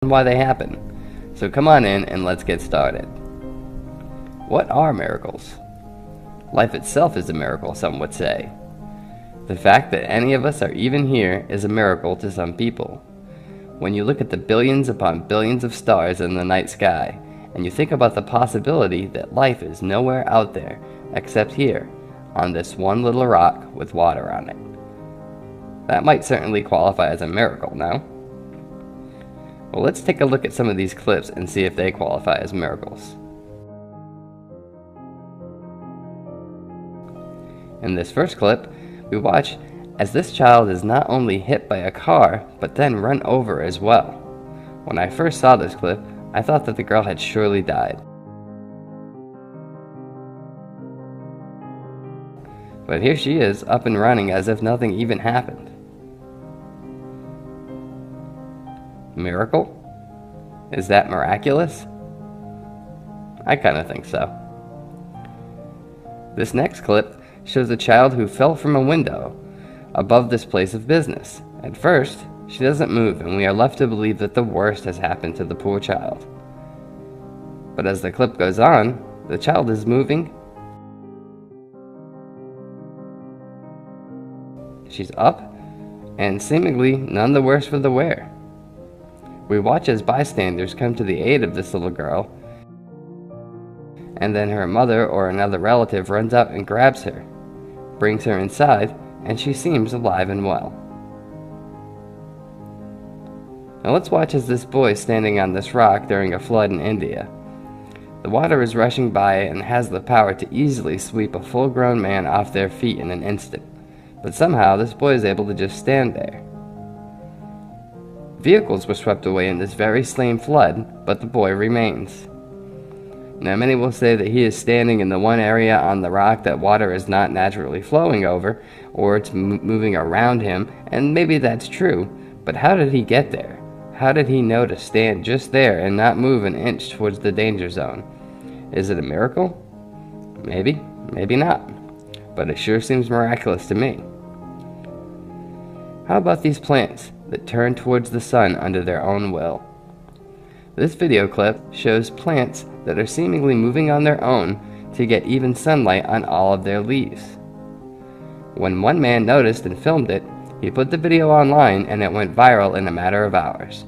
why they happen. So come on in and let's get started. What are miracles? Life itself is a miracle, some would say. The fact that any of us are even here is a miracle to some people. When you look at the billions upon billions of stars in the night sky, and you think about the possibility that life is nowhere out there except here, on this one little rock with water on it. That might certainly qualify as a miracle, no? Well, let's take a look at some of these clips and see if they qualify as miracles. In this first clip, we watch as this child is not only hit by a car, but then run over as well. When I first saw this clip, I thought that the girl had surely died. But here she is, up and running as if nothing even happened. Miracle? Is that miraculous? I kinda think so. This next clip shows a child who fell from a window above this place of business. At first, she doesn't move, and we are left to believe that the worst has happened to the poor child. But as the clip goes on, the child is moving. She's up, and seemingly none the worse for the wear. We watch as bystanders come to the aid of this little girl, and then her mother or another relative runs out and grabs her, brings her inside, and she seems alive and well. Now let's watch as this boy is standing on this rock during a flood in India. The water is rushing by and has the power to easily sweep a full-grown man off their feet in an instant. But somehow this boy is able to just stand there. Vehicles were swept away in this very same flood, but the boy remains. Now many will say that he is standing in the one area on the rock that water is not naturally flowing over, or it's moving around him, and maybe that's true, but how did he get there? How did he know to stand just there and not move an inch towards the danger zone? Is it a miracle? Maybe, maybe not, but it sure seems miraculous to me. How about these plants that turn towards the sun under their own will? This video clip shows plants that are seemingly moving on their own to get even sunlight on all of their leaves. When one man noticed and filmed it, he put the video online and it went viral in a matter of hours.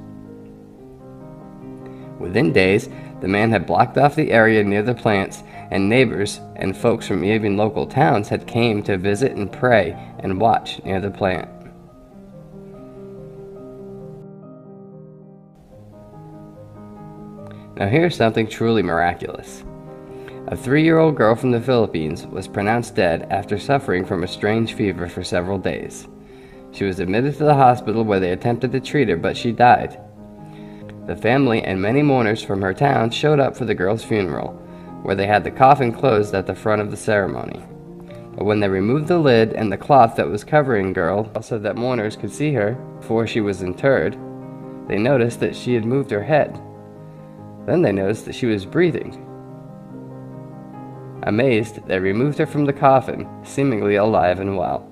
Within days, the man had blocked off the area near the plants, and neighbors and folks from even local towns had came to visit and pray and watch near the plant. Now here's something truly miraculous. A 3-year-old girl from the Philippines was pronounced dead after suffering from a strange fever for several days. She was admitted to the hospital where they attempted to treat her, but she died. The family and many mourners from her town showed up for the girl's funeral, where they had the coffin closed at the front of the ceremony. But when they removed the lid and the cloth that was covering the girl so that mourners could see her before she was interred, they noticed that she had moved her head. Then they noticed that she was breathing. Amazed, they removed her from the coffin, seemingly alive and well.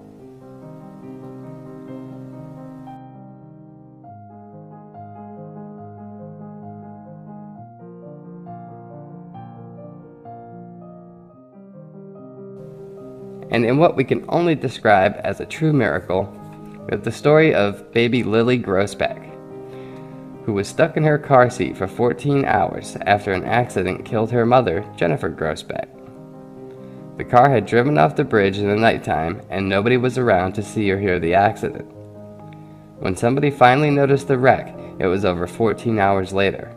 And in what we can only describe as a true miracle, we have the story of baby Lily Groesbeck, who was stuck in her car seat for 14 hours after an accident killed her mother, Jennifer Groesbeck. The car had driven off the bridge in the nighttime, and nobody was around to see or hear the accident. When somebody finally noticed the wreck, it was over 14 hours later.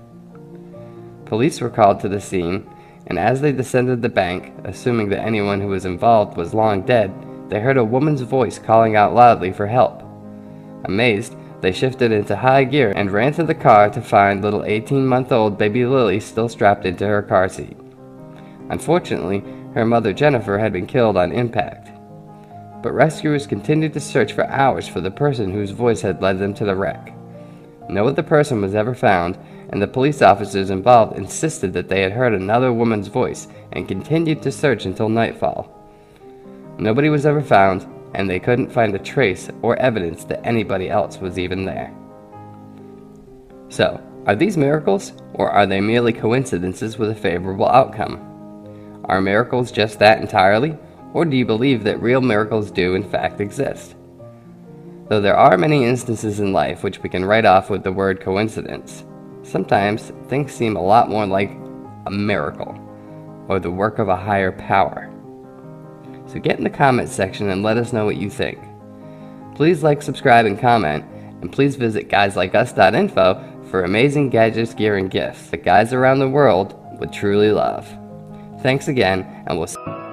Police were called to the scene, and as they descended the bank, assuming that anyone who was involved was long dead, they heard a woman's voice calling out loudly for help. Amazed, they shifted into high gear and ran to the car to find little 18-month-old baby Lily still strapped into her car seat. Unfortunately, her mother Jennifer had been killed on impact. But rescuers continued to search for hours for the person whose voice had led them to the wreck. No other person was ever found, and the police officers involved insisted that they had heard another woman's voice and continued to search until nightfall. Nobody was ever found, and they couldn't find a trace or evidence that anybody else was even there. So, Are these miracles, or are they merely coincidences with a favorable outcome? Are miracles just that entirely, or do you believe that real miracles do in fact exist? Though there are many instances in life which we can write off with the word coincidence, sometimes things seem a lot more like a miracle, or the work of a higher power. So get in the comments section and let us know what you think. Please like, subscribe, and comment, and please visit guyslikeus.info for amazing gadgets, gear, and gifts that guys around the world would truly love. Thanks again, and we'll see you.